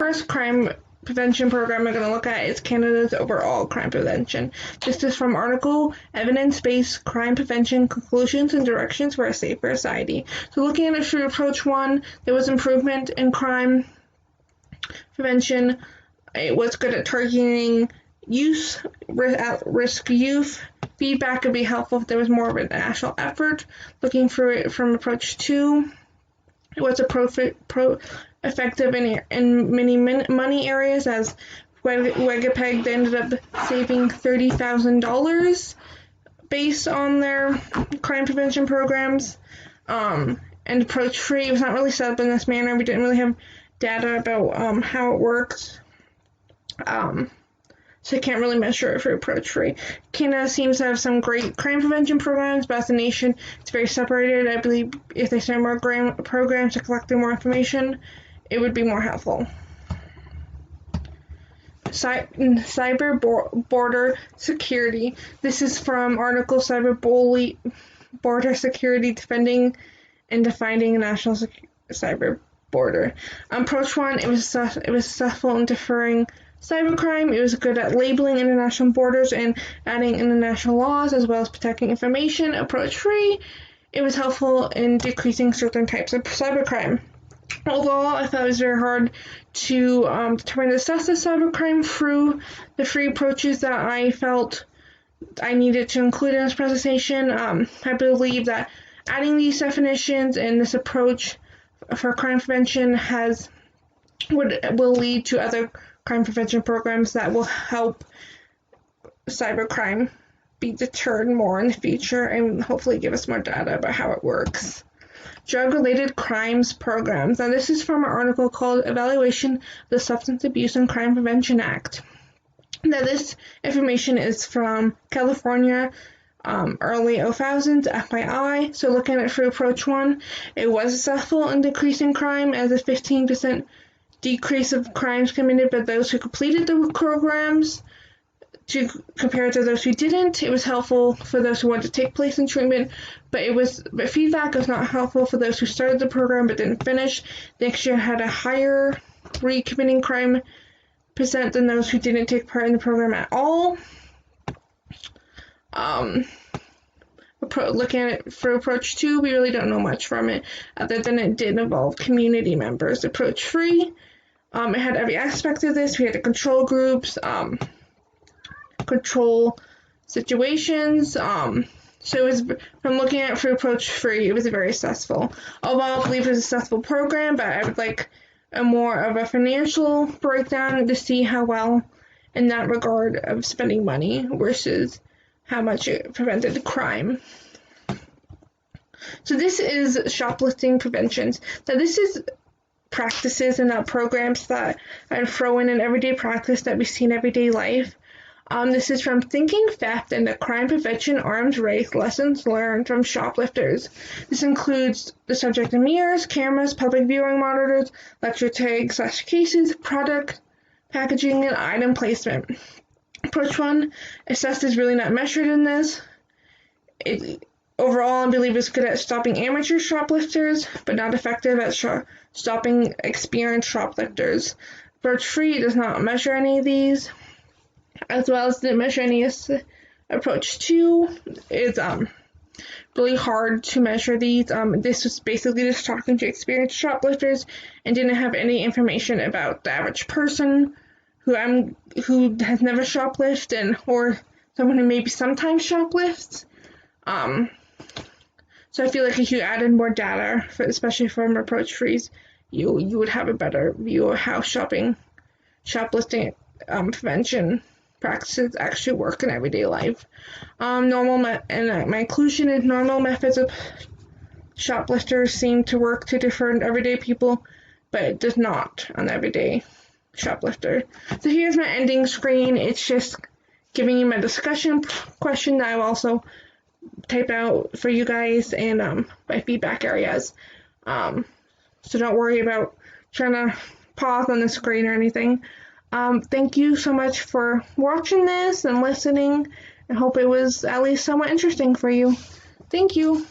first crime prevention program we're going to look at is Canada's overall crime prevention. This is from article Evidence-Based Crime Prevention Conclusions and Directions for a Safer Society. So looking at it through approach 1, there was improvement in crime prevention. It was good at targeting youth, at-risk youth. Feedback would be helpful if there was more of a national effort. Looking through it from approach 2, it was effective in many money areas, as Winnipeg ended up saving $30,000 based on their crime prevention programs. And approach 3 was not really set up in this manner. We didn't really have data about how it works. So I can't really measure it for approach 3. Canada seems to have some great crime prevention programs, but as a nation, it's very separated. I believe if they start more programs to collect more information, it would be more helpful. Cyber border security. This is from article Cyber border security, defending and defining a national cyber border. Approach 1, it was successful in deferring cybercrime. It was good at labeling international borders and adding international laws, as well as protecting information. Approach 3, it was helpful in decreasing certain types of cybercrime. Overall, I thought it was very hard to determine the success of cybercrime through the 3 approaches that I felt I needed to include in this presentation. I believe that adding these definitions and this approach for crime prevention will lead to other crime prevention programs that will help cybercrime be deterred more in the future and hopefully give us more data about how it works. Drug-related crimes programs. Now this is from an article called Evaluation of the Substance Abuse and Crime Prevention Act. Now this information is from California, early 2000s, FYI. So looking at it through approach 1, it was successful in decreasing crime, as a 15% decrease of crimes committed by those who completed the programs compared to those who didn't. It was helpful for those who wanted to take place in treatment, but feedback was not helpful for those who started the program but didn't finish. They actually had a higher recommitting crime percent than those who didn't take part in the program at all. Looking at it for approach 2, we really don't know much from it, other than it did involve community members. Approach 3, it had every aspect of this. We had the control groups, control situations. So it was, from looking at it for approach 3, it was very successful. Although I believe it was a successful program, but I would like more of a financial breakdown to see how well in that regard of spending money versus how much it prevented crime. So this is shoplifting preventions. Now this is practices and not programs that I throw in an everyday practice that we see in everyday life. This is from Thinking Theft and the Crime Prevention Arms Race Lessons Learned from Shoplifters. This includes the subject of mirrors, cameras, public viewing monitors, lecture tags, cases, product packaging, and item placement. Approach 1, assessed is really not measured in this. Overall, I believe it's good at stopping amateur shoplifters, but not effective at stopping experienced shoplifters. Approach 3 does not measure any of these, as well as didn't measure any of approach 2. It's really hard to measure these. This was basically just talking to experienced shoplifters and didn't have any information about the average person who has never shoplifted or someone who maybe sometimes shoplifts. So I feel like if you added more data, especially from approach 3s, you would have a better view of how shoplifting prevention practices actually work in everyday life. My inclusion is normal methods of shoplifters seem to work to deter everyday people, but it does not on everyday shoplifter. So here's my ending screen. It's just giving you my discussion question that I've also typed out for you guys and my feedback areas. So don't worry about trying to pause on the screen or anything. Thank you so much for watching this and listening. I hope it was at least somewhat interesting for you. Thank you.